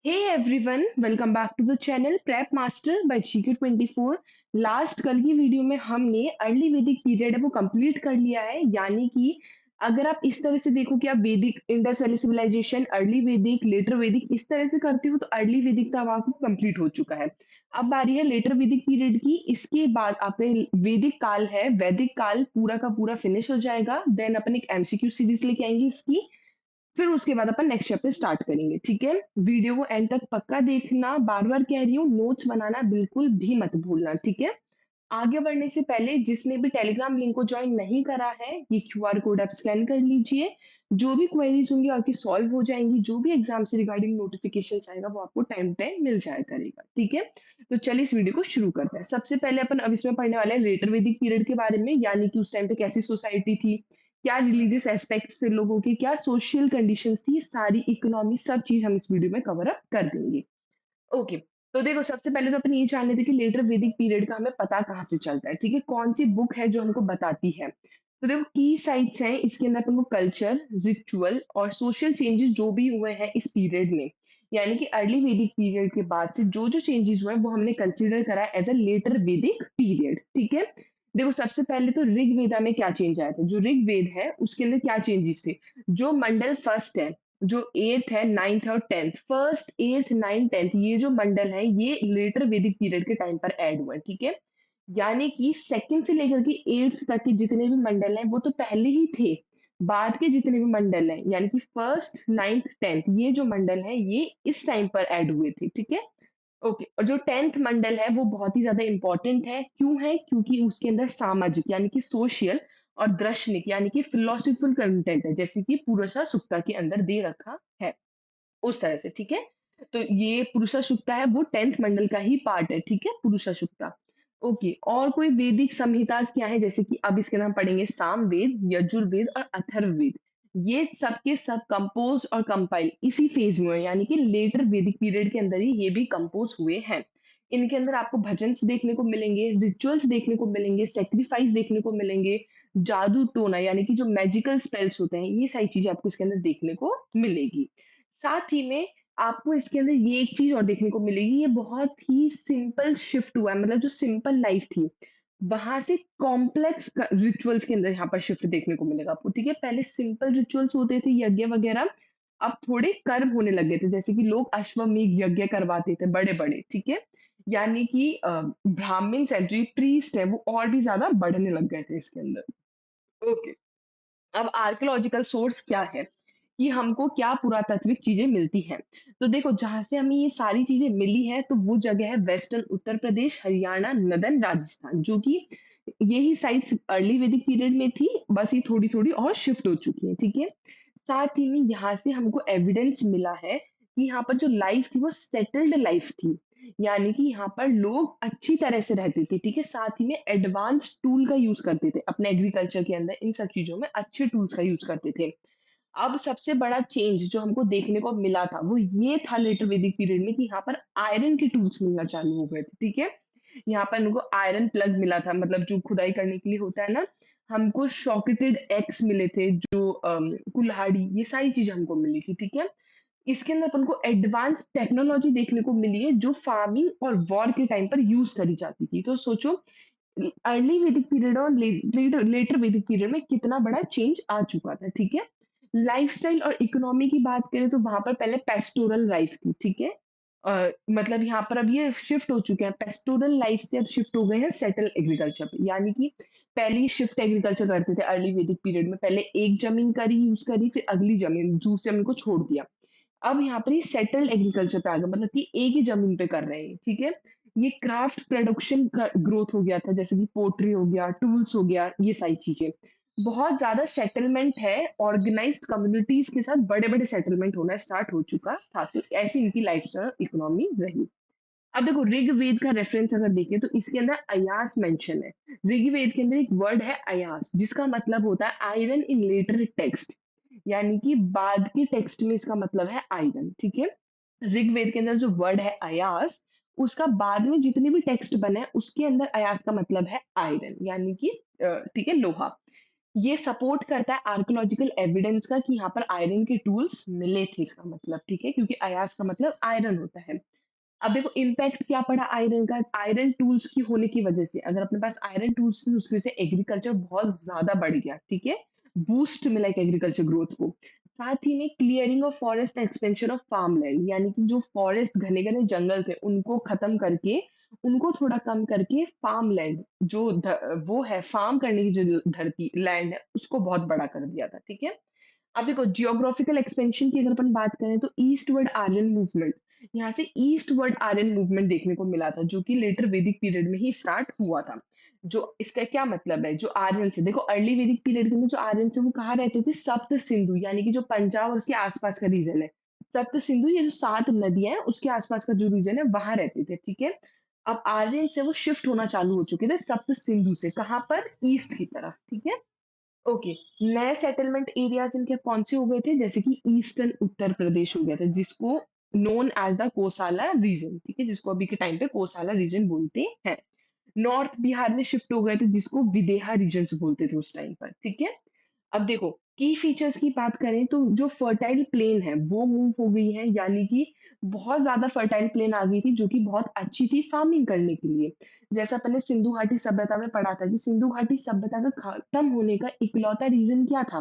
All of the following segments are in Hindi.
Hey everyone, welcome back to the channel Prep Master by GK24। Last कल की वीडियो में हमने अर्ली वैदिक पीरियड है वो कंप्लीट कर लिया है। यानी कि अगर आप इस तरह से देखो कि आप वैदिक इंडस वैली सिविलाइजेशन, अर्ली वैदिक, लेटर वैदिक इस तरह से करते हो तो अर्ली वैदिक का आपको कंप्लीट हो चुका है। अब बारी है लेटर वैदिक पीरियड की। इसके बाद आपके वैदिक काल है, वैदिक काल पूरा का पूरा फिनिश हो जाएगा। देन अपन एक एमसीक्यू सीरीज लेके आएंगे इसकी। फिर उसके बाद अपन नेक्स्ट चैप्टर स्टार्ट करेंगे, ठीक है? वीडियो को एंड तक पक्का देखना, बार-बार कह रही हूँ, नोट्स बनाना बिल्कुल भी मत भूलना, ठीक है? आगे बढ़ने से पहले जिसने भी टेलीग्राम लिंक को ज्वाइन नहीं करा है, ये क्यूआर कोड आप स्कैन कर लीजिए। जो भी क्वेरीज होंगी आपकी सॉल्व हो जाएंगी, जो भी एग्जाम से रिगार्डिंग नोटिफिकेशन आएगा वो आपको टाइम टू टाइम मिल जाया करेगा, ठीक है? तो चलिए इस वीडियो को शुरू करते हैं। सबसे पहले अपन अब इसमें पढ़ने वाले हैं लेटर वैदिक पीरियड के बारे में, यानी कि उस टाइम पे कैसी सोसाइटी थी, क्या रिलीजियस एस्पेक्ट्स थे लोगों के, क्या सोशल कंडीशंस थी, सारी इकोनॉमी सब चीज हम इस वीडियो में कवर अप कर देंगे। ओके। तो देखो, सबसे पहले तो अपन ये जान लेते हैं कि लेटर वैदिक पीरियड का हमें पता कहाँ से चलता है, ठीक है? कौन सी बुक है जो हमको बताती है? तो देखो, की साइट्स हैं इसके अंदर अपन को कल्चर, रिचुअल और सोशल चेंजेस जो भी हुए हैं इस पीरियड में, यानी कि अर्ली वैदिक पीरियड के बाद से जो जो चेंजेस हुए हैं वो हमने कंसीडर करा है एज अ लेटर वैदिक पीरियड, ठीक है? देखो, सबसे पहले तो ऋग वेदा में क्या चेंज आया था। जो ऋग वेद है उसके अंदर क्या चेंजेस थे? जो मंडल फर्स्ट है, जो 8th है, 9th है और 10th, first, 8th, 9th, 10th, ये जो मंडल है ये लेटर वैदिक पीरियड के टाइम पर ऐड हुए हैं, ठीक है? यानी कि सेकंड से लेकर के 8th तक के जितने भी मंडल हैं वो तो पहले ही थे। बाद के जितने भी मंडल हैं यानी कि फर्स्ट, 9th, 10th, ये जो मंडल है ये इस टाइम पर ऐड हुए थे, ठीक है? ओके। और जो 10th मंडल है वो बहुत ही ज्यादा इंपॉर्टेंट है। क्यों है? क्योंकि उसके अंदर सामाजिक यानी कि सोशल और दार्शनिक यानी कि फिलोसफिकल कंटेंट है, जैसे कि पुरुषा सुक्ता के अंदर दे रखा है उस तरह से, ठीक है? तो ये पुरुषा सुक्ता है वो 10th मंडल का ही पार्ट है, ठीक है? पुरुषा सुक्ता। ओके। और कोई वैदिक संहिता क्या है? जैसे कि अब इसके नाम पढ़ेंगे सामवेद, यजुर्वेद और अथर्ववेद। ये सब के सब कंपोज और कंपाइल इसी फेज में हुए, यानी कि लेटर वैदिक पीरियड के अंदर ही ये भी कंपोज हुए हैं। इनके अंदर आपको भजन्स देखने को मिलेंगे, रिचुअल्स देखने को मिलेंगे, सेक्रीफाइस देखने को मिलेंगे, जादू टोना यानी कि जो मैजिकल स्पेल्स होते हैं, ये सारी चीजें आपको इसके अंदर देखने को मिलेगी। साथ ही में आपको इसके अंदर ये एक चीज और देखने को मिलेगी, ये बहुत ही सिंपल शिफ्ट हुआ है, मतलब जो सिंपल लाइफ थी वहां से कॉम्प्लेक्स रिचुअल्स के अंदर यहाँ पर शिफ्ट देखने को मिलेगा आपको, ठीक है? पहले सिंपल रिचुअल्स होते थे, यज्ञ वगैरह, अब थोड़े कर्म होने लगे थे, जैसे कि लोग अश्वमेध यज्ञ करवाते थे बड़े बड़े, ठीक है? यानी कि ब्राह्मण है, जो प्रीस्ट है वो और भी ज्यादा बढ़ने लग गए थे इसके अंदर। ओके। अब आर्कियोलॉजिकल सोर्स क्या है कि हमको क्या पुरातात्विक चीजें मिलती हैं? तो देखो, जहां से हमें ये सारी चीजें मिली हैं तो वो जगह है वेस्टर्न उत्तर प्रदेश, हरियाणा, नदन, राजस्थान, जो कि यही साइट्स अर्ली वैदिक पीरियड में थी, बस ये थोड़ी थोड़ी और शिफ्ट हो चुकी है, ठीक है? साथ ही में यहाँ से हमको एविडेंस मिला है कि यहाँ पर जो लाइफ थी वो सेटल्ड लाइफ थी, यानी कि यहाँ पर लोग अच्छी तरह से रहते थे, ठीक है? साथ ही में एडवांस टूल का यूज करते थे अपने एग्रीकल्चर के अंदर, इन सब चीजों में अच्छे टूल्स का यूज करते थे। अब सबसे बड़ा चेंज जो हमको देखने को मिला था वो ये था लेटर वैदिक पीरियड में कि यहाँ पर आयरन के टूल्स मिलना चालू हो गए थे, ठीक है? यहाँ पर हमको आयरन प्लग मिला था, मतलब जो खुदाई करने के लिए होता है ना। हमको शॉकेटेड एक्स मिले थे, जो कुल्हाड़ी, ये सारी चीजें हमको मिली थी, ठीक है? इसके अंदर अपन को एडवांस टेक्नोलॉजी देखने को मिली है जो फार्मिंग और वॉर के टाइम पर यूज करी जाती थी। तो सोचो, अर्ली वैदिक पीरियड और लेटर लेटर वैदिक पीरियड में कितना बड़ा चेंज आ चुका था, ठीक है? लाइफस्टाइल और इकोनॉमी की बात करें तो वहां पर पहले पेस्टोरल लाइफ थी, ठीक है? मतलब यहाँ पर अब ये शिफ्ट हो चुके हैं, पेस्टोरल लाइफ से अब शिफ्ट हो गए हैं सेटल एग्रीकल्चर पे, यानी कि पहले शिफ्ट एग्रीकल्चर करते थे अर्ली वैदिक पीरियड में, पहले एक जमीन करी यूज करी, फिर अगली जमीन, दूसरी जमीन को छोड़ दिया। अब यहाँ पर ये सेटल्ड एग्रीकल्चर पे आ गया, मतलब कि एक ही जमीन पे कर रहे हैं, ठीक है? ये क्राफ्ट प्रोडक्शन का ग्रोथ हो गया था, जैसे कि पोट्री हो गया, टूल्स हो गया, ये सारी चीजें। बहुत ज्यादा सेटलमेंट है, ऑर्गेनाइज्ड कम्युनिटीज के साथ बड़े बड़े सेटलमेंट होना स्टार्ट हो चुका था, तो ऐसी इनकी लाइफ इकोनॉमी रही। अब देखो, ऋग्वेद का रेफरेंस अगर देखें तो इसके अंदर अयास मेंशन है। ऋग्वेद के अंदर एक वर्ड है अयास, जिसका मतलब होता है आयरन इन लेटर टेक्स्ट, यानी कि बाद के टेक्स्ट में इसका मतलब है आयरन, ठीक है? ऋग्वेद के अंदर जो वर्ड है अयास, उसका बाद में जितने भी टेक्स्ट बने हैं, उसके अंदर अयास का मतलब है आयरन, यानी कि ठीक है, लोहा। ये सपोर्ट करता है आर्कियोलॉजिकल एविडेंस का कि यहाँ पर आयरन के टूल्स मिले थे, इसका मतलब, ठीक है? क्योंकि अयास का मतलब आयरन होता है। अब देखो इम्पैक्ट क्या पड़ा आयरन का, आयरन टूल्स की होने की वजह से, अगर अपने पास आयरन टूल्स थे, उसकी वजह से एग्रीकल्चर बहुत ज़्यादा बढ़ गया, ठीक है? बूस्ट मिला एक एग्रीकल्चर ग्रोथ को। साथ ही में clearing of forest, expansion of farmland, यानी कि जो फॉरेस्ट घने-घने जंगल थे, उनको खत्म करके, उनको थोड़ा कम करके फार्मलैंड जो वो है फार्म करने की जो धरती लैंड है, उसको बहुत बड़ा कर दिया था, ठीक है? अब देखो जियोग्राफिकल एक्सपेंशन की अगर अपन बात करें तो ईस्टवर्ड आर्यन मूवमेंट, यहाँ से ईस्टवर्ड आर्यन मूवमेंट देखने को मिला था, जो कि लेटर वैदिक पीरियड में ही स्टार्ट हुआ था। जो इसका क्या मतलब है, जो आर्यन से देखो अर्ली वैदिक पीरियड के अंदर जो आर्यन से वो कहाँ रहते थे, सप्त सिंधु, यानी कि जो पंजाब और उसके आसपास का रीजन है। सप्त सिंधु ये जो 7 नदियां हैं उसके आसपास का जो रीजन है वहां रहते थे, ठीक है? अब आर्यन से वो शिफ्ट होना चालू हो चुके थे सप्त सिंधु से, कहाँ पर, ईस्ट की तरफ, ठीक है? ओके, नए सेटलमेंट एरियाज इनके कौन से हो गए थे, जैसे कि ईस्टर्न उत्तर प्रदेश हो गया था, जिसको known as the Kosala region, ठीक है, जिसको अभी के टाइम पे कोसाला रीजन बोलते हैं। नॉर्थ बिहार में शिफ्ट हो गए थे, जिसको विदेहा रीजन्स बोलते थे उस टाइम पर, ठीक है। अब देखो की फीचर्स की बात करें तो जो फर्टाइल प्लेन है वो मूव हो गई है, यानी कि बहुत ज्यादा फर्टाइल प्लेन आ गई थी, जो कि बहुत अच्छी थी फार्मिंग करने के लिए। जैसा पहले सिंधु घाटी सभ्यता में पढ़ा था कि सिंधु घाटी सभ्यता का खत्म होने का इकलौता रीजन क्या था,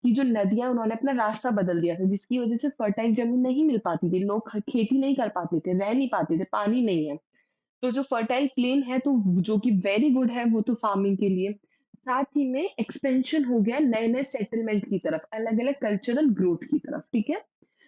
कि जो नदियां उन्होंने अपना रास्ता बदल दिया था, जिसकी वजह से फर्टाइल जमीन नहीं मिल पाती थी, लोग खेती नहीं कर पाते थे, रह नहीं पाते थे, पानी नहीं है। तो जो फर्टाइल प्लेन है तो जो कि वेरी गुड है वो तो फार्मिंग के लिए। साथ ही में एक्सपेंशन हो गया नए नए सेटलमेंट की तरफ, अलग अलग कल्चरल ग्रोथ की तरफ, ठीक है।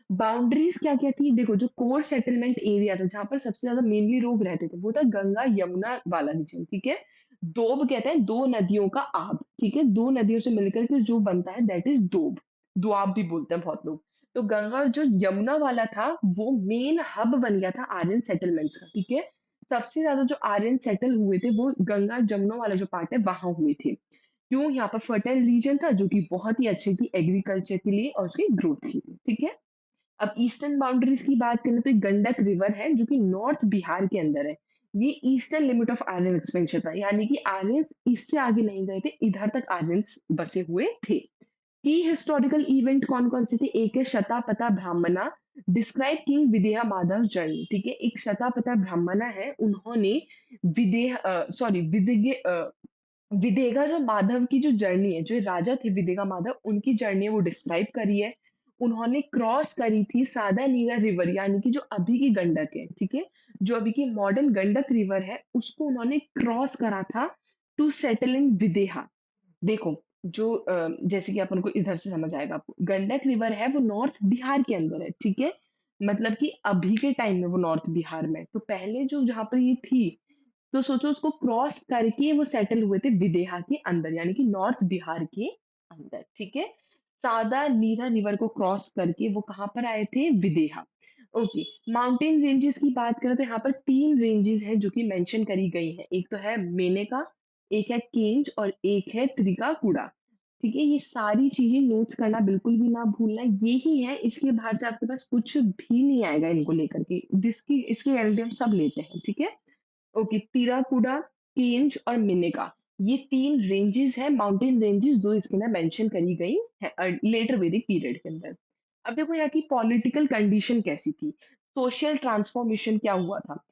बाउंड्रीज क्या क्या थी, देखो जो कोर सेटलमेंट एरिया था जहां पर सबसे ज्यादा मेनली लोग रहते थे, वो था गंगा यमुना वाला रीजन, ठीक है। दोब कहते हैं दो नदियों का आब, ठीक है, दो नदियों से मिलकर के जो बनता है दैट इज दोब, दोआब भी बोलते हैं बहुत लोग। तो गंगा और जो यमुना वाला था वो मेन हब बन गया था आर्यन सेटलमेंट्स का, ठीक है। सबसे ज्यादा जो आर्यन सेटल हुए थे वो गंगा जमुना वाला जो पार्ट है वहां हुए थे। क्यों, यहाँ पर फर्टाइल रीजन था जो कि बहुत ही अच्छी थी एग्रीकल्चर के लिए और उसकी ग्रोथ के लिए, ठीक है। अब ईस्टर्न बाउंड्रीज की बात करें तो एक गंडक रिवर है जो कि नॉर्थ बिहार के अंदर है। ये eastern limit of Aryan expansion था, यानी कि आर्यंस इससे आगे नहीं गए थे, इधर तक आर्यंस बसे हुए थे। की हिस्टोरिकल इवेंट कौन कौन से थे, एक है शतापथा ब्राह्मणा, डिस्क्राइब किंग विदेहा माधव जर्नी, ठीक है। एक शतापथा ब्राह्मणा है, उन्होंने विदेह सॉरी विदेगा जो माधव की जो जर्नी है, जो राजा थे विदेगा माधव, उनकी जर्नी है वो डिस्क्राइब करी है। उन्होंने क्रॉस करी थी सादा नीरा रिवर, यानी कि जो अभी की गंडक है, ठीक है, जो अभी की मॉडर्न गंडक रिवर है उसको उन्होंने क्रॉस करा था टू सेटल इन विदेहा। देखो जो जैसे कि अपन को इधर से समझ आएगा, आपको गंडक रिवर है वो नॉर्थ बिहार के अंदर है, ठीक है। मतलब कि अभी के टाइम में वो नॉर्थ बिहार में है। तो पहले जो जहां पर ये थी, तो सोचो उसको क्रॉस करके वो सेटल हुए थे विदेहा के अंदर, यानी कि नॉर्थ बिहार के अंदर, ठीक है। सादा नीरा रिवर को क्रॉस करके वो कहाँ पर आए थे, विदेहा। ओके, माउंटेन रेंजेस की बात करें तो यहाँ पर 3 रेंजेस हैं जो कि मेंशन करी गई हैं। एक तो है मेनका, एक है केंज और एक है त्रिकाकुड़ा। ठीक है, ये सारी चीजें नोट्स करना बिल्कुल भी ना भूलना, ये ही है, इसके बाहर से आपके पास कुछ भी नहीं आएगा इनको लेकर के, जिसकी इसकी गारंटी हम सब लेते हैं, ठीक है। ओके, तिराकुडा, केंज और मिनिका, ये 3 रेंजेस हैं, माउंटेन रेंजेस जो इसके अंदर मेंशन करी गई है लेटर वैदिक पीरियड के अंदर। अब देखो यहाँ की पॉलिटिकल कंडीशन कैसी थी, सोशल ट्रांसफॉर्मेशन क्या हुआ था।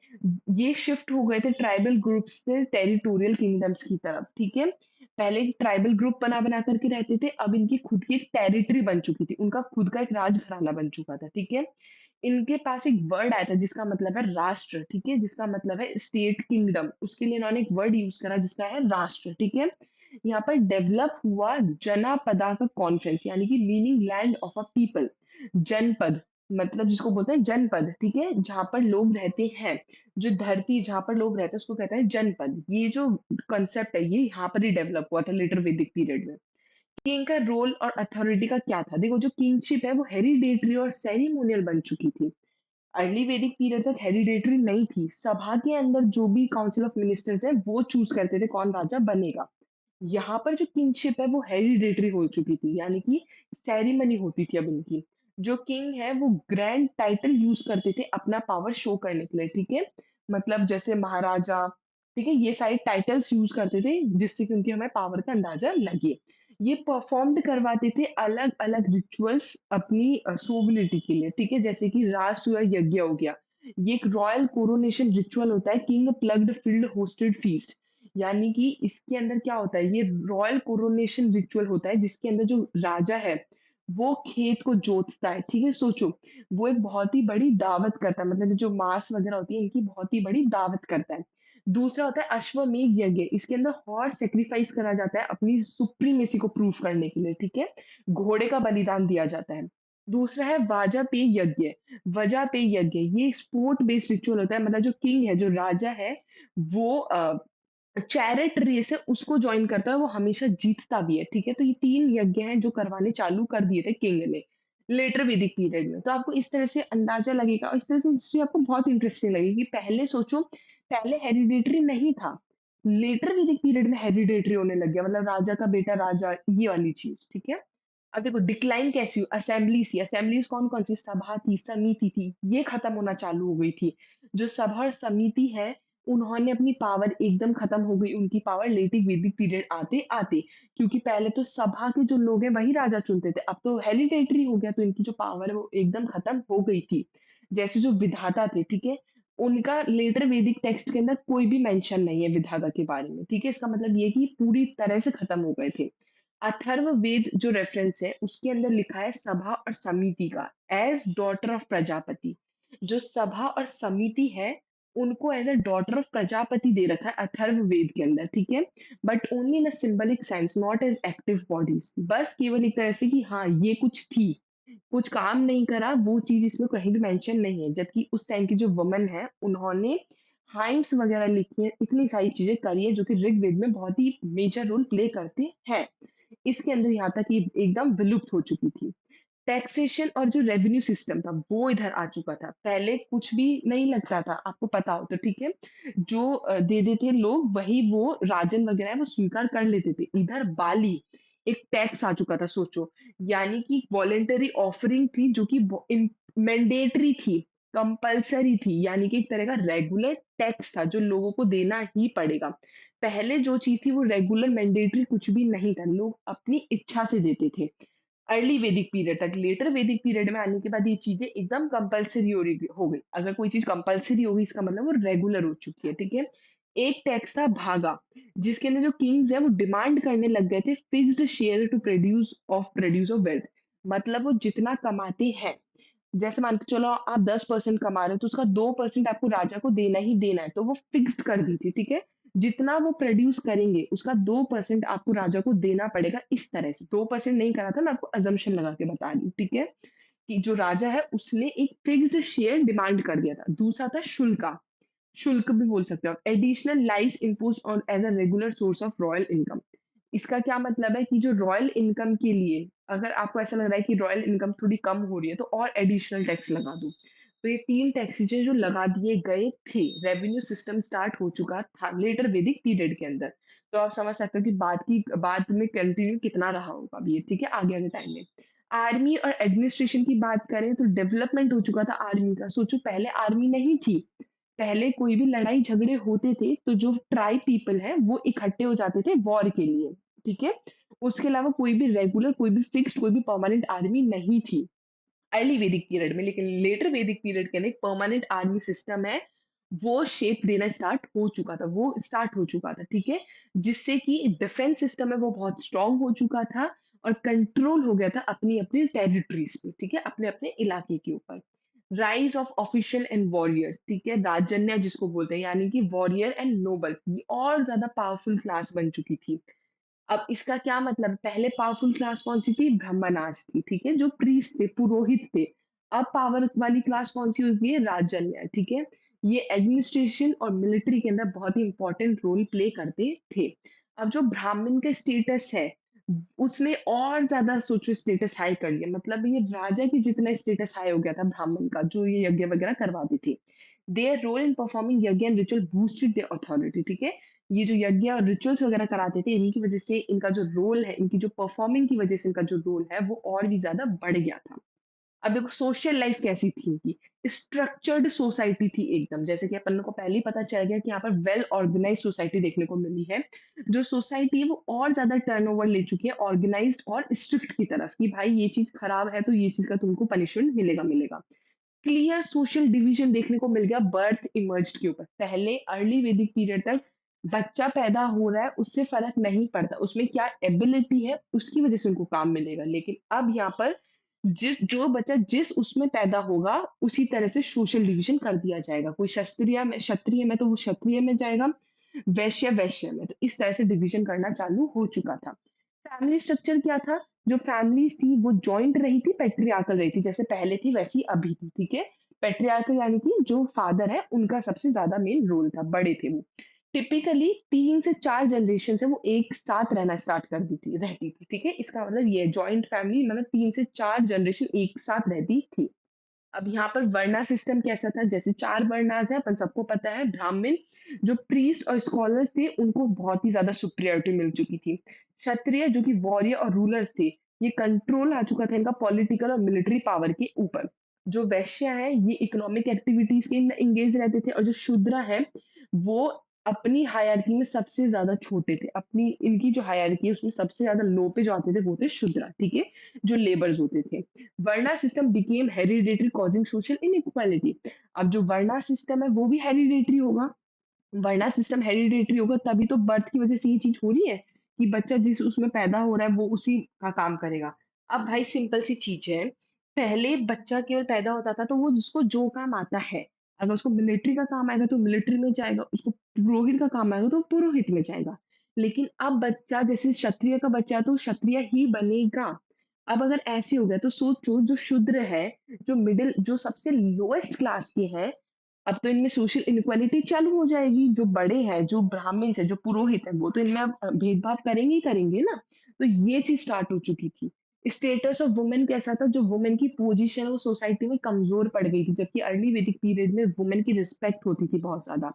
ये शिफ्ट हो गए थे ट्राइबल ग्रुप्स से टेरिटोरियल किंगडम्स की तरफ, ठीक है। पहले ट्राइबल ग्रुप बना बना करके रहते थे, अब इनकी खुद की एक टेरिटरी बन चुकी थी, उनका खुद का एक राजघराना बन चुका था, ठीक है। इनके पास एक वर्ड आया था जिसका मतलब है राष्ट्र, ठीक है, जिसका मतलब है स्टेट किंगडम, उसके लिए इन्होंने एक वर्ड यूज करा जिसका है राष्ट्र, ठीक है। यहाँ पर डेवलप हुआ जनापदा का कॉन्फ्रेंस, यानी कि meaning land of a people. जनपद मतलब जिसको बोलते हैं जनपद, ठीक है, जहां पर लोग रहते हैं, जो धरती जहां पर लोग रहते हैं उसको कहता है जनपद। ये जो कंसेप्ट है ये यहाँ पर ही डेवलप हुआ था लेटर वैदिक पीरियड में। किंग का रोल और अथॉरिटी का क्या था, देखो जो किंगशिप है वो हेरिडेटरी और सेरिमोनियल बन चुकी थी। अर्ली वैदिक पीरियड तक हेरिडेटरी नहीं थी, सभा के अंदर जो भी काउंसिल ऑफ मिनिस्टर्स है वो चूज करते थे कौन राजा बनेगा। यहाँ पर जो किंगशिप है वो हेरिडेटरी हो चुकी थी, यानी कि सेरिमनी होती थी अब इनकी। जो किंग है वो ग्रैंड टाइटल यूज करते थे अपना पावर शो करने के लिए, ठीक है। मतलब जैसे महाराजा, ठीक है, ये सारे टाइटल्स यूज करते थे जिससे कि उनकी हमें पावर का अंदाजा लगे। ये परफॉर्म्ड करवाते थे अलग-अलग रिचुअल्स अपनी सोबिलिटी के लिए, ठीक है? जैसे कि रासुआ यज्ञ हो गया। ये एक रॉयल कोरोनेशन रिचुअल होता है, king ploughed field hosted feast. यानी कि इसके अंदर क्या होता है, ये रॉयल कोरोनेशन रिचुअल होता है जिसके अंदर जो राजा है, वो खेत को जोतता है, ठीक है? सोचो, वो एक बहुत ही बड़ी दावत करता है, मतलब जो मांस वगैरह होती है, इनकी बहुत ही बड़ी दावत करता है। दूसरा होता है अश्वमेध यज्ञ। इसके अंदर हॉर्स सैक्रिफाइस करा जाता है अपनी सुप्रीमेसी को प्रूव करने के लिए, ठीक है? घोड़े का बलिदान दिया जाता है। दूसरा है वाजपेय यज्ञ। वजापेय यज्ञ ये स्पोर्ट बेस्ड रिचुअल होता है, मतलब जो किंग है, जो राजा है, वो चैरिट रेस है उसको जॉइन करता है, वो हमेशा जीतता भी है, ठीक है? तो ये 3 यज्ञ हैं जो करवाने चालू कर दिए थे किंग ने, लेटर वैदिक पीरियड में। तो आपको इस तरह से अंदाज़ा लगेगा और इस तरह से हिस्ट्री आपको बहुत इंटरेस्टिंग लगेगी। पहले सोचो, पहले हेरिडिटरी नहीं था। लेटर वैदिक पीरियड में हेरिडिटरी होने लग गया, मतलब राजा का बेटा राजा, ये वाली चीज़, ठीक है? अब देखो डिक्लाइन कैसी हुई, असेंबलीज़ थी, असेंबलीज़ कौन-कौन सी? सभा थी, समिति थी, ये खत्म होना चालू हो गई थी। जो सभा और समिति है, उन्होंने अपनी पावर एकदम खत्म हो गई, उनकी पावर लेटिक वैदिक पीरियड आते-आते, क्योंकि पहले तो सभा के जो लोग हैं वही राजा चुनते थे, अब तो हेरिडेटरी हो गया, तो इनकी जो पावर है वो एकदम खत्म हो गई थी। जैसे जो विधाता थे, ठीक है? उनका लेटर वैदिक टेक्स्ट के अंदर कोई भी मेंशन नहीं है विधाता के बारे में, ठीक है? इसका मतलब ये है कि पूरी तरह से खत्म हो गए थे। अथर्ववेद जो रेफरेंस है, उसके अंदर लिखा है सभा और समिति का एज़ डॉटर ऑफ प्रजापति। जो सभा और समिति है, उनको as a daughter of Prajapati दे रखा है अथर्ववेद के अंदर, ठीक है? But only in a symbolic sense, not as active bodies. बस केवल एक तरह से कि हाँ, ये कुछ थी, कुछ काम नहीं करा, वो चीज़ इसमें कहीं भी मेंशन नहीं है। जबकि उस टाइम की जो वुमन है, उन्होंने हाइम्स वगैरह लिखी हैं, इतनी सारी चीज़ें करी है, जो कि ऋग्वेद में बहुत ही मेजर रोल प्ले करते हैं। इसके अंदर यहाँ तक कि एकदम विलुप्त हो चुकी थी। टैक्सेशन और जो रेवेन्यू सिस्टम था, वो इधर आ चुका था। पहले कुछ भी नहीं लगता था, आपको पता हो तो, ठीक है? जो दे देते लोग, वही वो राजन वगैरह है, वो स्वीकार कर लेते थे। इधर बाली, एक टैक्स आ चुका था, सोचो। यानी कि वॉलंटरी ऑफरिंग थी, जो कि मैंडेटरी थी, कंपल्सरी थी, यानी कि एक तरह का रेगुलर टैक्स था, जो लोगों को देना ही पड़ेगा। पहले जो चीज़ थी वो रेगुलर मैंडेटरी कुछ भी नहीं था, लोग अपनी इच्छा से देते थे। अर्ली वैदिक पीरियड तक, लेटर वैदिक पीरियड में आने के बाद ये चीज़ें एकदम कंपल्सरी हो गई। अगर कोई चीज़ कंपल्सरी हो गई, इसका मतलब वो रेगुलर हो चुकी है, ठीक है? एक टैक्स था भागा, जिसके अंदर जो किंग्स हैं वो डिमांड करने लग गए थे fixed share to produce of wealth. मतलब वो जितना कमाते हैं, जैसे मान के चलो आप 10% कमा रहे हो, तो उसका 2% आपको राजा को देना ही देना है, तो वो फिक्स्ड कर दी थी, ठीक है? जितना वो प्रोड्यूस करेंगे, उसका 2% आपको राजा को देना पड़ेगा, इस तरह से। 2% नहीं करा था, मैं आपको असम्पशन लगा के बता रही हूँ, ठीक है? कि जो राजा है, उसने एक फिक्स्ड शेयर डिमांड कर दिया था। दूसरा था शुल्का, शुल्क भी बोल सकते हो आप, additional lives imposed on as a regular source of royal income. इसका क्या मतलब है कि जो रॉयल इनकम के लिए, अगर आपको ऐसा लग रहा है कि रॉयल इनकम थोड़ी कम हो रही है, तो और एडिशनल टैक्स लगा दो। तो ये 3 टैक्सेस जो लगा दिए गए थे, रेवेन्यू सिस्टम स्टार्ट हो चुका था लेटर वैदिक पीरियड के अंदर। तो आप समझ सकते हो कि बाद में कंटिन्यू कितना रहा होगा अभी ये, ठीक है? आगे आगे टाइम में। आर्मी और एडमिनिस्ट्रेशन की बात करें तो डेवलपमेंट हो चुका था आर्मी का। सोचो, पहले आर्मी नहीं थी। पहले कोई भी लड़ाई झगड़े होते थे, तो जो ट्राइब पीपल हैं, वो इकट्ठे हो जाते थे वॉर के लिए, ठीक है? उसके अलावा कोई भी रेगुलर, कोई भी फिक्स्ड, कोई भी परमानेंट आर्मी नहीं थी, अर्ली वैदिक पीरियड में। लेकिन लेटर वैदिक पीरियड के अंदर एक परमानेंट आर्मी सिस्टम है, वो शेप देना स्टार्ट हो चुका था, वो स्टार्ट हो चुका था, ठीक है? जिससे कि डिफेंस सिस्टम है वो बहुत स्ट्रॉन्ग हो चुका था और कंट्रोल हो गया था अपनी-अपनी टेरिटरीज़ पे, ठीक है? अपने-अपने इलाके के ऊपर। Rise of official and warriors, ठीक है? राजन्य जिसको बोलते हैं, यानी कि वॉरियर एंड नोबल्स, ये और ज़्यादा पावरफुल क्लास बन चुकी थी। अब इसका क्या मतलब, पहले पावरफुल क्लास कौन-सी थी? ब्राह्मणास थी, ठीक है? जो प्रीस्ट थे, पुरोहित थे। अब पावर वाली क्लास कौन-सी हो गई है? राजन्य, ठीक है? ये एडमिनिस्ट्रेशन और मिलिट्री के अंदर बहुत ही इम्पोर्टेंट रोल प्ले करते थे। अब जो ब्राह्मण का स्टेटस है, उसने और ज़्यादा सोचो स्टेटस हाई कर लिया। मतलब ये राजा के जितना स्टेटस हाई हो गया था ब्राह्मण का, जो ये यज्ञ वगैरह करवाते थे। देयर रोल इन परफॉर्मिंग यज्ञ and ritual boosted there authority, ठीक है? ये जो यज्ञ और रिचुअल्स वगैरह कराते थे, इन्हीं की वजह से इनका जो रोल है, इनकी जो परफॉर्मिंग की वजह से इनका जो रोल है, वो और भी ज़्यादा बढ़ गया था। अब देखो सोशल लाइफ कैसी थी इनकी, स्ट्रक्चर्ड सोसाइटी थी एकदम, जैसे कि अपन को पहले ही पता चल गया कि यहाँ पर वेल ऑर्गेनाइज्ड सोसाइटी देखने को मिली है। जो सोसाइटी है वो और ज़्यादा टर्नओवर ले चुकी है ऑर्गेनाइज्ड और स्ट्रिक्ट की तरफ कि भाई ये चीज़ खराब है तो ये चीज़ का तुमको पनिशमेंट मिलेगा, मिलेगा। क्लियर सोशल डिवीजन देखने को मिल गया बर्थ इमर्ज्ड के ऊपर। पहले अर्ली वैदिक पीरियड तक बच्चा पैदा हो रहा है उससे फ़र्क नहीं पड़ता, उसमें क्या एबिलिटी है उसकी वज़ह से उनको काम मिलेगा। लेकिन अब यहाँ पर जो बच्चा जिस उसमें पैदा होगा उसी तरह से सोशल डिवीजन कर दिया जाएगा। कोई क्षत्रिय में तो वो क्षत्रिय में जाएगा, वैश्य वैश्य में। तो इस तरह से डिवीजन करना चालू हो चुका था। फैमिली स्ट्रक्चर क्या था? जो फैमिलीज़ थी वो जॉइंट रही थी, पैट्रियार्कल रही थी। जैसे पहले थी वैसी अभी थी, ठीक है? पैट्रियार्कल यानी कि जो फादर है उनका सबसे ज़्यादा मेन रोल था, बड़े थे वो। टिपिकली 3 से 4 जनरेशन से वो एक साथ रहना स्टार्ट कर दी थी रहती थी, ठीक है? इसका मतलब ये है जॉइंट फैमिली मतलब 3 से 4 जनरेशन एक साथ रहती थी। अब यहाँ पर वर्ना सिस्टम कैसा था? जैसे 4 वर्णास हैं, अपन सबको पता है ब्राह्मण, जो प्रीस्ट और स्कॉलर्स थे, उनको बहुत ही ज़्यादा सुपीरियॉरिटी मिल चुकी थी। क्षत्रिय जो कि वॉरियर और रूलर्स थे, ये कंट्रोल आ चुका था इनका पॉलिटिकल और मिलिट्री पावर के ऊपर। जो वैश्य हैं, ये इकोनॉमिक एक्टिविटीज़ के में एंगेज रहते थे और जो शूद्र हैं, वो अपनी हायरार्की में सबसे ज़्यादा छोटे थे। अपनी इनकी जो हायरार्की है, उसमें सबसे ज़्यादा लो पे जो आते थे, वो थे शूद्र, ठीक है? जो लेबर्स होते थे। Varna system became hereditary causing social inequality. अब जो वर्ना सिस्टम है वो भी हेरिडेटरी होगा। वर्ना सिस्टम हेरिडेटरी होगा तभी तो बर्थ की वजह से ये चीज हो रही है कि बच्चा जिस उसमें पैदा हो रहा है वो उसी का काम करेगा। अब भाई सिंपल सी चीज है, पहले बच्चा केवल पैदा होता था तो वो जिसको जो काम आता है, अगर उसको मिलिट्री का काम आएगा तो मिलिट्री में जाएगा, उसको पुरोहित का काम आएगा तो पुरोहित में जाएगा। लेकिन अब बच्चा जैसे क्षत्रिय का बच्चा है तो क्षत्रिय ही बनेगा। अब अगर ऐसे हो गया तो सोचो जो शूद्र है, जो मिडिल जो सबसे लोएस्ट क्लास के हैं, अब तो इनमें सोशल इनइक्वालिटी चालू हो जाएगी। जो बड़े हैं, जो ब्राह्मण्स हैं, जो पुरोहित हैं, वो तो इनमें अब भेदभाव करेंगे ही करेंगे ना। तो ये चीज़ स्टार्ट हो चुकी थी। स्टेटस ऑफ वुमेन कैसा था? जो वुमेन की पोजीशन है वो सोसाइटी में कमज़ोर पड़ गई थी, जबकि अर्ली वैदिक पीरियड में वुमेन की रिस्पेक्ट होती थी बहुत ज़्यादा।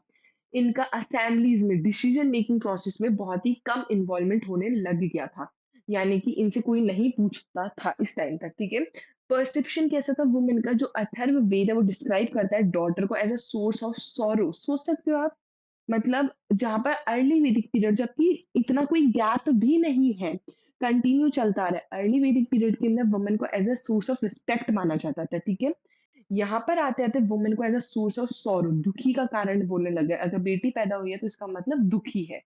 इनका असेंबलीज़ में, डिसीजन मेकिंग प्रोसेस में बहुत ही कम इन्वॉल्वमेंट होने लग गया था। यानी कि इनसे कोई नहीं पूछता था इस टाइम तक, ठीक है? परसेप्शन कैसा था वुमेन का? जो अथर्ववेद है वो डिस्क्राइब करता है डॉटर को as a source of sorrow. सोच सकते हो आप? मतलब जहाँ पर अर्ली वैदिक पीरियड, जबकि इतना कोई गैप भी नहीं है, कंटिन्यू चलता आ रहा है। अर्ली वैदिक पीरियड के अंदर वुमेन को as a source of respect माना जाता था, ठीक है? यहाँ पर आते आते वुमेन को as a source of sorrow, दुखी का कारण बोलने लगे। अगर बेटी पैदा हुई है तो इसका मतलब दुखी है,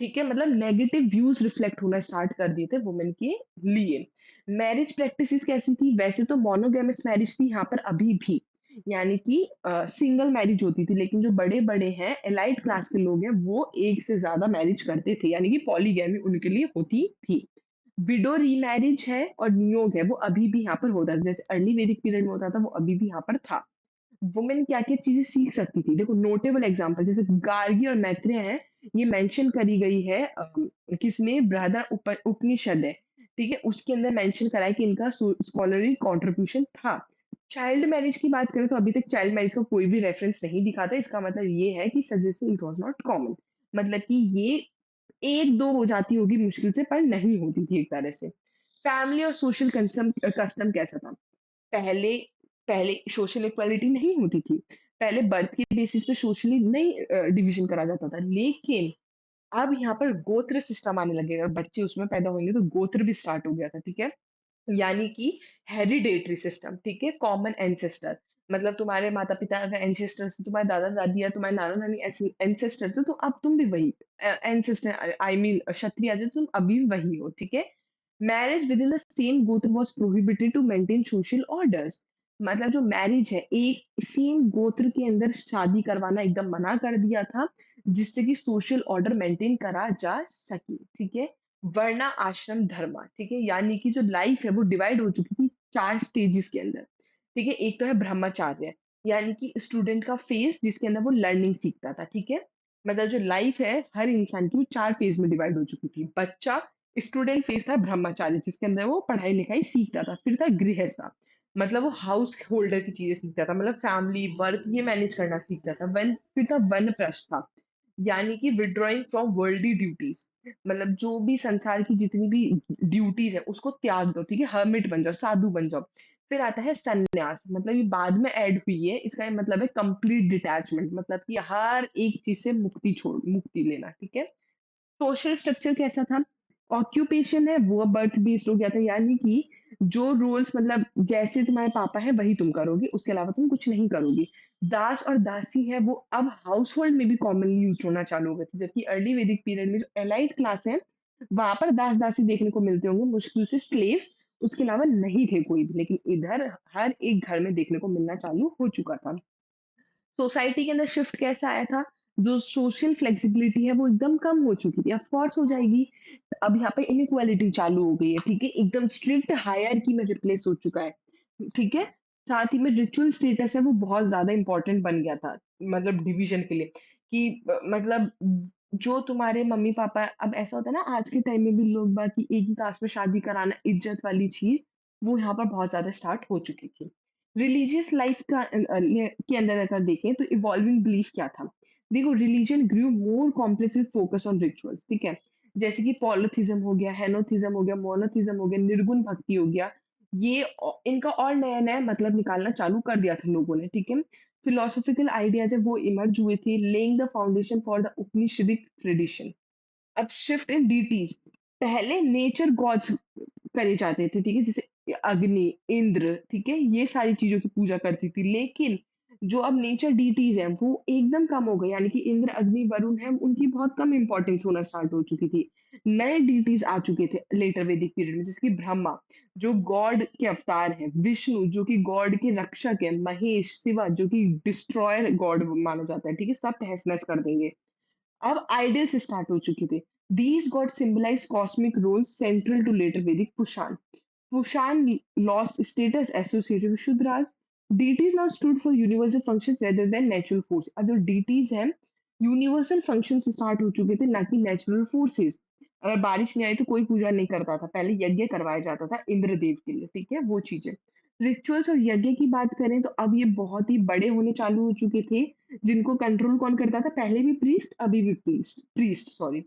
ठीक है? मतलब नेगेटिव व्यूज रिफ्लेक्ट होना स्टार्ट कर दिए थे वुमेन के लिए। मैरिज प्रैक्टिसेस कैसी थी? वैसे तो मोनोगेमस मैरिज थी यहाँ पर अभी भी, यानी कि सिंगल मैरिज होती थी, लेकिन जो बड़े बड़े हैं एलाइट क्लास के लोग हैं वो एक से ज्यादा मैरिज करते थे, यानी कि पॉलीगैमी उनके लिए होती थी। विडो रीमैरिज है और नियोग है वो अभी भी यहाँ पर होता है, जैसे अर्ली वैदिक पीरियड में होता था वो अभी भी यहाँ पर था। वुमेन क्या-क्या चीज़ें सीख सकती थी। देखो नोटेबल एग्ज़ाम्पल जैसे गार्गी और मैत्रेय हैं, ये मेंशन करी गई है किसमें? उपनिषद है, ठीक है? उसके अंदर मेंशन करा है कि इनका स्कॉलरली कंट्रीब्यूशन था। चाइल्ड मैरिज की बात करें तो अभी तक चाइल्ड मैरिज का कोई भी रेफरेंस नहीं दिखा था। इसका मतलब ये है कि suggestion it was not common, मतलब कि ये 1-2 हो जाती होगी मुश्किल से, पर नहीं होती थी एक तरह से। फैमिली और सोशल कस्टम कैसा था? पहले पहले सोशल इक्वालिटी नहीं होती थी। पहले बर्थ के बेसिस पे सोशली नहीं डिवीज़न करा जाता था। लेकिन अब यहाँ पर गोत्र सिस्टम आने लगेगा। बच्चे उसमें पैदा होंगे तो गोत्र भी स्टार्ट हो गया था, ठीक है? यानी कि हेरिडेटरी सिस्टम, ठीक है? कॉमन एंसेस्टर, मतलब तुम्हारे माता-पिता अगर एंसेस्टर्स तुम्हारे दादा-दादी या तुम्हारे नाना-नानी ऐसे एंसेस्टर थे, तो अब तुम भी वही एंसेस्टर आई मीन क्षत्रिय थे, तुम अभी भी वही हो, ठीक है? Marriage within the same gotra was prohibited to maintain social orders. मतलब जो मैरिज है, एक सेम गोत्र के अंदर शादी करवाना एकदम मना कर दिया था, जिससे कि सोशल ऑर्डर मेंटेन करा जा सके, ठीक है? वर्ण आश्रम धर्म, ठीक है? यानी कि जो लाइफ है वो डिवाइड हो चुकी थी 4 स्टेजेस के अंदर, ठीक है? एक तो है ब्रह्मचार्य, यानी कि स्टूडेंट का फेज जिसके अंदर वो लर्निंग सीखता था, ठीक है? मतलब जो लाइफ है हर इंसान की वो 4 फेज में डिवाइड हो चुकी थी। बच्चा स्टूडेंट फेज था ब्रह्मचार्य जिसके अंदर वो पढ़ाई-लिखाई सीखता था। फिर था गृहस्थ, मतलब वो हाउस होल्डर की चीज़ें सीखता था, मतलब फैमिली, वर्क ये मैनेज करना सीखता था। फिर था वानप्रस्थ, यानी कि विथड्रॉइंग फ्रॉम वर्ल्डली ड्यूटीज, मतलब जो भी संसार की जितनी भी ड्यूटीज है उसको त्याग दो, ठीक है? हर्मिट बन जाओ, साधु बन जाओ। फिर आता है संन्यास, मतलब ये बाद में ऐड हुई है, इसका ये मतलब है कंप्लीट डिटैचमेंट, मतलब कि हर एक चीज़ से मुक्ति लेना, ठीक है? सोशल स्ट्रक्चर कैसा था? ऑक्यूपेशन है वो बर्थ बेस्ड हो गया था, यानी कि जो रोल्स, मतलब जैसे तुम्हारे पापा है वही तुम करोगे, उसके अलावा तुम कुछ नहीं करोगी। दास और दासी है वो अब हाउसहोल्ड में भी कॉमनली यूज्ड होना चालू हो गए थे, जबकि अर्ली वैदिक पीरियड में जो एलाइट क्लास है, वहाँ पर दास दासी देखने को मिलते होंगे, मुश्किल से स्लेव्स, उसके अलावा नहीं थे कोई भी। लेकिन इधर हर एक घर में देखने को मिलना चालू हो चुका था। सोसाइटी के अंदर शिफ्ट कैसा आया था? जो सोशल फ्लेक्सिबिलिटी है वो एकदम कम हो चुकी थी। ऑफ कोर्स हो जाएगी। अब यहाँ पे इनइक्वालिटी चालू हो गई है, ठीक है? एकदम स्ट्रिक्ट हायरार्की में रिप्लेस हो चुका है, ठीक है? साथ ही में रिचुअल स्टेटस है वो बहुत ज़्यादा इम्पोर्टेंट बन गया था, मतलब डिवीज़न के लिए, कि मतलब जो तुम्हारे मम्मी-पापा, अब ऐसा होता है ना आज के टाइम में भी लोग बाग कि एक ही कास्ट में शादी कराना इज़्ज़त वाली चीज़, वो यहाँ पर बहुत ज़्यादा स्टार्ट हो चुकी थी। रिलीजियस लाइफ का के अंदर अगर देखें तो इवॉल्विंग बिलीफ क्या था? देखो, religion grew more complex with focus on rituals, ठीक है? जैसे कि पॉलीथिज्म हो गया, हेनोथिज्म हो गया, मोनोथिज्म हो गया, निर्गुण भक्ति हो गया। ये इनका और नया-नया मतलब निकालना चालू कर दिया था लोगों ने, ठीक है? फिलोसॉफिकल आइडियाज़ है वो इमर्ज हुए थे, laying the foundation for the Upanishadic tradition. अब शिफ्ट इन डीटीज़, पहले नेचर गॉड्स करे जाते थे, ठीक है? जैसे अग्नि, इंद्र, ठीक है? ये सारी चीज़ों की पूजा करती थी। लेकिन जो अब नेचर डीटीज़ हैं, वो एकदम कम हो गई, यानी कि इंद्र, अग्नि, वरुण हैं, उनकी बहुत कम इम्पोर्टेंस होना स्टार्ट हो चुकी थी। नए डीटीज़ आ चुके थे लेटर वैदिक पीरियड में, जैसे कि ब्रह्मा, जो गॉड के अवतार हैं, विष्णु, जो कि गॉड के रक्षक हैं, महेश, शिवा, जो कि डिस्ट्रॉयर गॉड माना जाता है, ठीक है? सब तहस-नहस कर देंगे। अब आइडल्स स्टार्ट हो चुके थे। These gods symbolize cosmic roles central to later Vedic Pushan. Pushan lost status associated with Shudras. Deities now stood for universal functions rather than natural force. अब जो deities हैं, यूनिवर्सल फंक्शंस स्टार्ट हो चुके थे, ना कि नेचुरल फोर्सेस। अगर बारिश नहीं आई तो कोई पूजा नहीं करता था, पहले यज्ञ करवाया जाता था इंद्रदेव के लिए, ठीक है? वो चीजें। रिचुअल्स और यज्ञ की बात करें तो अब ये बहुत ही बड़े होने चालू हो चुके थे, जिनको कंट्रोल कौन करता था? पहले भी प्रीस्ट, अभी भी priest priest sorry.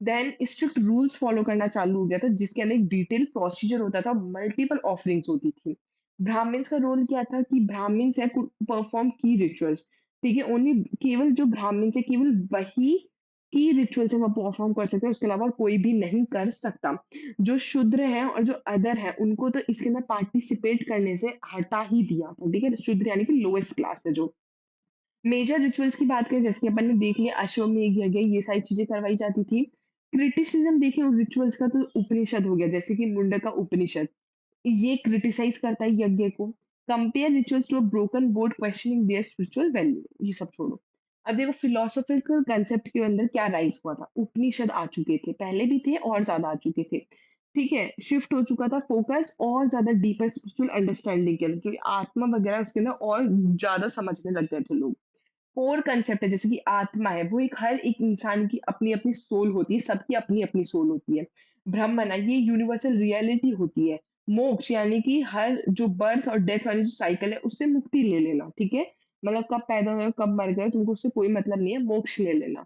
Then strict rules follow करना चालू हो गया था, जिसके अंदर एक डिटेल प्रोसीजर होता था, मल्टीपल ऑफरिंग्स होती थी। ब्राह्मण्स का रोल क्या था? कि ब्राह्मण्स है परफॉर्म की रिचुअल्स, ठीक है? ओनली केवल जो ब्राह्मण्स है, केवल वही की रिचुअल्स है वो परफॉर्म कर सकते हैं, उसके अलावा कोई भी नहीं कर सकता। जो शूद्र हैं और जो अदर हैं, उनको तो इसके अंदर पार्टिसिपेट करने से हटा ही दिया था, ठीक है? शूद्र यानी कि लोएस्ट क्लास है जो। मेजर रिचुअल्स की बात करें, जैसे कि अपन ने देख लिया अश्वमेध यज्ञ, ये सारी चीजें करवाई जाती थी। क्रिटिसिज्म देखें उन रिचुअल्स का तो उपनिषद हो गया, जैसे कि मुंडका उपनिषद, ये क्रिटिसाइज करता है यज्ञ को। Compare rituals to a broken board questioning their spiritual value, ये सब छोड़ो। अब देखो फिलोसॉफिकल कंसेप्ट के अंदर क्या राइज हुआ था? उपनिषद आ चुके थे, पहले भी थे और ज्यादा आ चुके थे, ठीक है? शिफ्ट हो चुका था फोकस और ज्यादा डीपर स्पिरिचुअल अंडरस्टैंडिंग के लिए, जो आत्मा वगैरह उसके अंदर और ज्यादा समझने लग गए थे लोग। कोर कंसेप्ट है, जैसे कि आत्मा है, वो एक हर एक इंसान की अपनी-अपनी सोल होती है, सबकी अपनी-अपनी सोल होती है। ब्रह्मन है, ये यूनिवर्सल रियलिटी होती है। मोक्ष यानी कि हर जो बर्थ और डेथ वाली जो साइकिल है, उससे मुक्ति ले लेना, ठीक है? मतलब कब पैदा हुए, कब मर गए, तुमको उससे कोई मतलब नहीं है, मोक्ष ले लेना।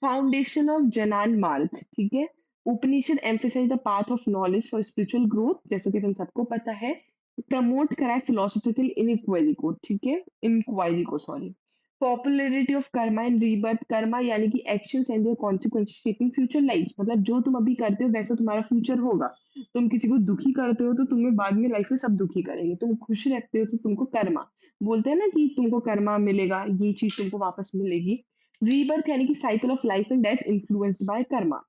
फाउंडेशन ऑफ जनान मार्ग, ठीक है? Upanishad emphasise the path of knowledge for spiritual growth, जैसे कि तुम सबको पता है। प्रमोट करा है फिलोसॉफिकल इनक्वायरी को, ठीक है? इंक्वायरी को, sorry. Popularity of karma and rebirth, karma यानी कि actions and their consequence shaping future life, मतलब जो तुम अभी करते हो वैसा तुम्हारा फ्यूचर होगा। तुम किसी को दुखी करते हो तो तुम्हें बाद में लाइफ में सब दुखी करेंगे, तुम खुश रहते हो तो तुमको कर्मा बोलते हैं ना, कि तुमको कर्मा मिलेगा, ये चीज तुमको वापस मिलेगी। रीबर्थ यानी कि cycle of life and death influenced by Karma.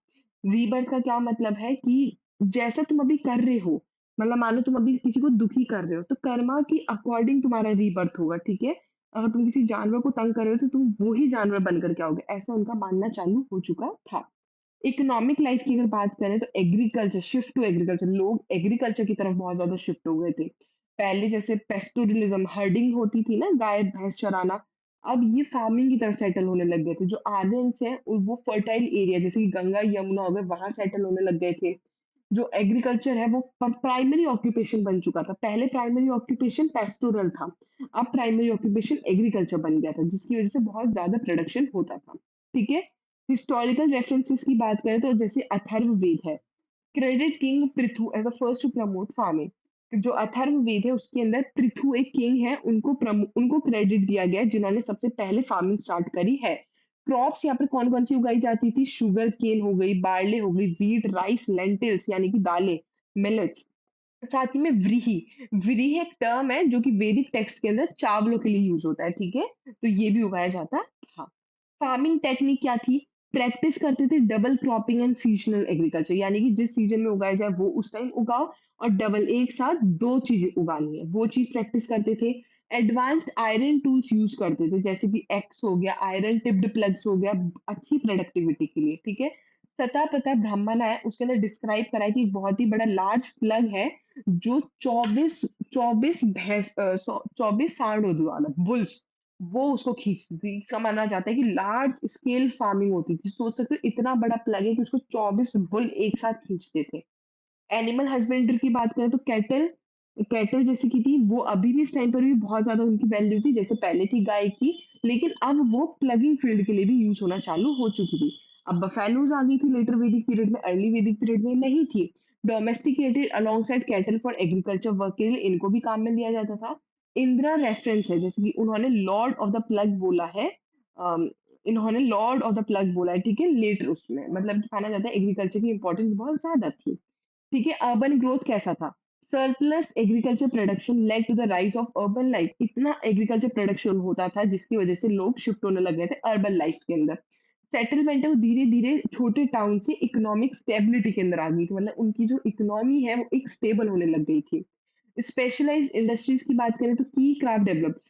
Rebirth का क्या मतलब है? कि जैसा तुम अभी कर रहे हो, मतलब मानो तुम अभी किसी को दुखी कर रहे हो, तो कर्मा के अकॉर्डिंग तुम्हारा रीबर्थ होगा, ठीक है? अगर तुम किसी जानवर को तंग कर रहे हो तो तुम वो ही जानवर बनकर के आओगे, ऐसा उनका मानना चालू हो चुका था। इकोनॉमिक लाइफ की अगर बात करें तो एग्रीकल्चर, शिफ्ट टू एग्रीकल्चर, लोग एग्रीकल्चर की तरफ बहुत ज्यादा शिफ्ट हो गए थे। पहले जैसे पेस्टोरलिज्म, हर्डिंग होती थी ना, गाय भैंस चराना, अब ये फार्मिंग की तरफ सेटल होने लग गए थे। जो आर्यंस हैं वो फर्टाइल एरिया जैसे कि गंगा यमुना हो गए, वहां सेटल होने लग गए थे। जो एग्रीकल्चर है वो प्राइमरी ऑक्यूपेशन बन चुका था, पहले प्राइमरी ऑक्यूपेशन पेस्टोरल था, अब प्राइमरी ऑक्यूपेशन एग्रीकल्चर बन गया था, जिसकी वजह से बहुत ज्यादा प्रोडक्शन होता था, ठीक है? हिस्टोरिकल रेफरेंसेस की बात करें तो जैसे अथर्ववेद है, credit king Prithu as the first to promote farming. जो अथर्ववेद है उसके अंदर पृथु एक किंग है, उनको क्रेडिट दिया गया है जिन्होंने सबसे पहले फार्मिंग स्टार्ट करी है। क्रॉप्स यहाँ पे कौन-कौन सी उगाई जाती थी? शुगर केन हो गई, बार्ले हो गई, व्हीट, राइस, लेंटिल्स यानी कि दालें, मिलेट्स। साथ ही में व्रीहि, व्रीहि एक टर्म है जो कि वैदिक टेक्स्ट के अंदर चावलों के लिए यूज़ होता है, ठीक है? तो ये भी उगाया जाता था। फार्मिंग टेक्निक क्या थी? प्रैक्टिस करते थे double cropping and seasonal agriculture यानी कि जिस सीज़न में उगाया जाए वो उस टाइम उगाओ और डबल एक साथ 2 चीज़ें उगानी है, वो चीज़ प्रैक्टिस करते थे। एडवांस्ड आयरन टूल्स यूज़ करते थे जैसे कि एक्स हो गया, आयरन टिप्ड प्लग्स हो गया, अच्छी प्रोडक्टिविटी के लिए, ठीक है? सतह पता ब्राह्मण है, उसके अंदर डिस्क्राइब करा है कि एक बहुत ही बड़ा लार्ज प्लग है जो 24 सांड होने वाला बुल्स वो उसको खींचती थी। इसका माना जाता है कि लार्ज स्केल फार्मिंग होती थी। सोच सकते हो इतना बड़ा प्लग है कि उसको 24 बुल एक साथ खींचते थे। एनिमल हस्बेंड्री की बात करें तो कैटल कैटल जैसे की थी वो अभी भी इस टाइम पर भी बहुत ज़्यादा उनकी वैल्यू थी जैसे पहले थी गाय की, लेकिन अब वो प्लगिंग फील्ड के लिए भी यूज़ होना चालू हो चुकी थी। अब बफेलोज़ आ गई थी लेटर वैदिक पीरियड में, अर्ली वैदिक पीरियड में नहीं थी। Domesticated alongside cattle for agriculture work के लिए इनको भी काम में लिया जाता था। इंदिरा रेफरेंस है जैसे कि उन्होंने लॉर्ड ऑफ द प्लग बोला है। अम, इन्होंने लॉर्ड ऑफ द प्लग बोला है, ठीक है? लेटर उसमें मतलब माना जाता है एग्रीकल्चर की इंपॉर्टेंस बहुत ज़्यादा थी। ठीक है, अर्बन ग्रोथ कैसा था? Surplus agriculture production led to the rise of urban life. इतना एग्रीकल्चर प्रोडक्शन होता था जिसकी वजह से लोग शिफ्ट होने लग गए थे अर्बन लाइफ के अंदर। सेटलमेंट है वो धीरे-धीरे छोटे टाउन से इकोनॉमिक स्टेबिलिटी के अंदर आ गई थी। मतलब उनकी जो इकोनॉमी है वो एक स्टेबल होने लग गई थी। स्पेशलाइज्ड इंडस्ट्रीज की बात करें तो की क्राफ्ट डेवलप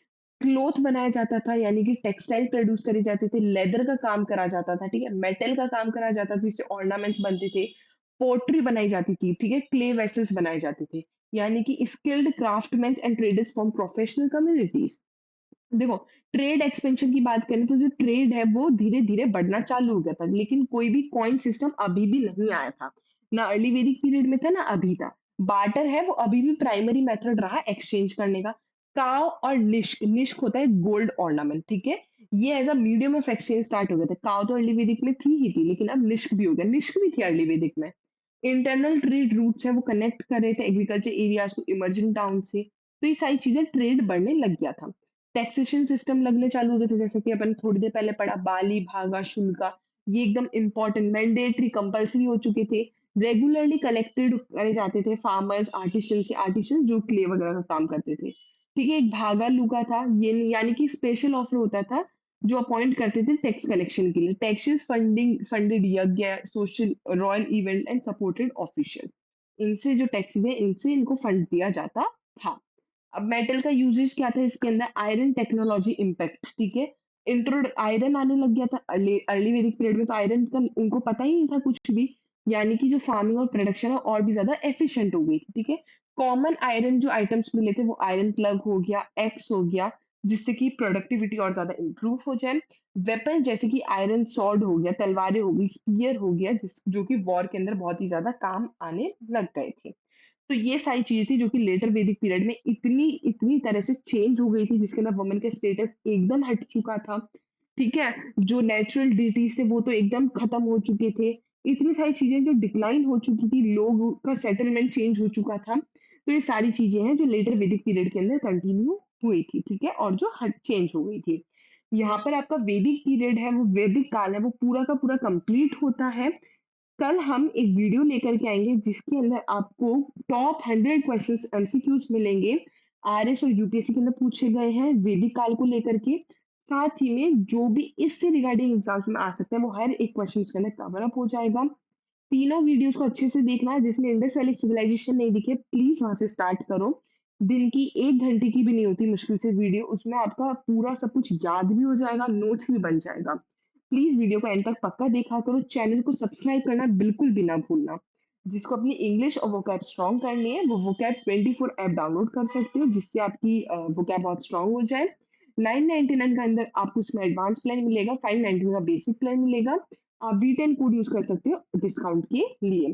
क्लॉथ बनाया जाता था यानी कि टेक्सटाइल प्रोड्यूस करे जाते थे, लेदर का काम करा जाता था, ठीक है? मेटल का काम करा जाता था जिससे ऑर्नामेंट्स बनते थे, पोट्री बनाई जाती थी, ठीक है? क्ले वेसल्स बनाए जाते थे। यानी कि skilled craftsmens and traders from professional communities. देखो, ट्रेड एक्सपेंशन की बात करें तो जो ट्रेड है वो धीरे-धीरे बढ़ना चालू हो गया था, लेकिन कोई भी कॉइन सिस्टम अभी भी नहीं आया था। ना अर्ली वैदिक पीरियड में था, ना अभी था। बार्टर है वो अभी भी प्राइमरी मेथड रहा एक्सचेंज करने का। काव और निश्क, निश्क होता है गोल्ड ऑर्नामेंट, ठीक है? ये as a medium of exchange start हो गया था। काव तो अर्ली वैदिक में थी ही थी, लेकिन अब निश्क भी हो गया। निश्क भी थी अर्ली वैदिक में। इंटरनल ट्रेड रूट्स है वो कनेक्ट कर रहे थे एग्रीकल्चर एरियाज को इमर्जिंग टाउन से। तो ये सारी चीजें ट्रेड बढ़ने लग गया था। टैक्सेशन सिस्टम लगने चालू हो गए थे जैसे कि अपन थोड़ी देर पहले पढ़ा बाली भागा शुल्का। ये एकदम इंपॉर्टेंट मैंडेटरी कंपल्सरी हो चुके थे। रेगुलरली कलेक्टेड करे जाते थे फार्मर्स आर्टिशन जो क्ले वगैरह का काम करते थे। ठीक है, एक भागा लूका था ये यानी कि स्पेशल ऑफर होता था जो अपॉइंट करते थे टैक्स कलेक्शन के लिए। टैक्सेस फंडेड यज्ञ social royal event and supported officials. इनसे जो टैक्सेस है इनसे इनको फंड दिया जाता था। अब मेटल का यूजेज क्या था इसके अंदर? आयरन टेक्नोलॉजी इम्पैक्ट, ठीक है? इंट्रोड आयरन आने लग गया था अर्ली अर्ली वैदिक पीरियड में, तो आयरन का उनको पता ही नहीं था कुछ भी। यानी कि जो फार्मिंग और प्रोडक्शन है और भी ज्यादा एफिशिएंट हो गई थी, ठीक है? कॉमन आयरन जो आइटम्स मिले थे वो आयरन प्लग हो गया, एक्स हो गया, जिससे कि प्रोडक्टिविटी और ज्यादा इंप्रूव हो जाए। वेपन जैसे कि आयरन सॉर्ड हो गया, तलवारें हो गई, स्पीयर हो गया, जिस जो कि वॉर के अंदर बहुत ही ज्यादा काम आने लग गए थे। तो ये सारी चीजें थी जो कि लेटर वैदिक पीरियड में इतनी इतनी तरह से चेंज हो गई थी जिसके अंदर वुमेन का स्टेटस एकदम हट चुका था। ठीक है, जो नेचुरल डिटीज थे वो तो एकदम खत्म हो चुके थे। इतनी सारी चीजें जो डिक्लाइन हो चुकी थी, लोग का सेटलमेंट चेंज हो चुका था। तो ये सारी चीजें हैं जो लेटर वैदिक पीरियड के अंदर कंटिन्यू हुई थी, ठीक है, और जो हट चेंज हो गई थी। यहाँ पर आपका वैदिक पीरियड है वो वैदिक काल है वो पूरा का पूरा कंप्लीट होता है। कल हम एक वीडियो लेकर के आएँगे जिसके अंदर आपको टॉप 100 क्वेश्चंस एमसीक्यूज़ मिलेंगे। आरएस और यूपीएससी के अंदर पूछे गए हैं वैदिक काल को लेकर के। साथ ही में जो भी इससे रिगार्डिंग एग्ज़ाम्स में आ सकता है वो हर एक क्वेश्चन इसके अंदर कवर अप हो जाएगा। तीनों वीडियोज़ को अच्छे से देखना है। जिसने इंडस वैली सिविलाइजेशन नहीं देखी है प्लीज़ वहाँ से स्टार्ट करो। दिन की 1 घंटे की भी नहीं होती मुश्किल से वीडियो, उसमें आपका पूरा सब कुछ याद भी हो जाएगा, नोट्स भी बन जाएगा। प्लीज़ वीडियो को एंड तक पक्का देखा करो, चैनल को सब्सक्राइब करना बिल्कुल भी ना भूलना। जिसको अपनी इंग्लिश और वोकैब स्ट्रॉन्ग करनी है, वो वोकैब 24 ऐप डाउनलोड कर सकते हो, जिससे आपकी वोकैब बहुत स्ट्रॉन्ग हो जाए। 999 का अंदर आपको इसमें एडवांस प्लान मिलेगा, 599 का बेसिक प्लान मिलेगा। आप V10 कोड यूज़ कर सकते हो डिस्काउंट के लिए।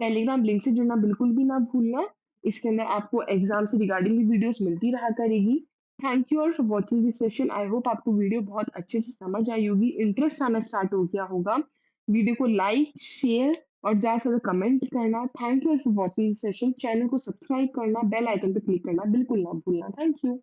टेलीग्राम लिंक से जुड़ना बिल्कुल भी ना भूलना। इसके अंदर आपको एग्ज़ाम से रिगार्डिंग भी वीडियोज़ मिलती रहा करेगी। Thank you all for watching this session. I hope आपको वीडियो बहुत अच्छे से समझ आई होगी, इंटरेस्ट आना स्टार्ट हो गया होगा। वीडियो को लाइक, शेयर और ज़्यादा से ज़्यादा कमेंट करना। Thank you for watching this session. Channel को सब्सक्राइब करना, बेल आइकन पे क्लिक करना बिल्कुल ना भूलना। Thank you.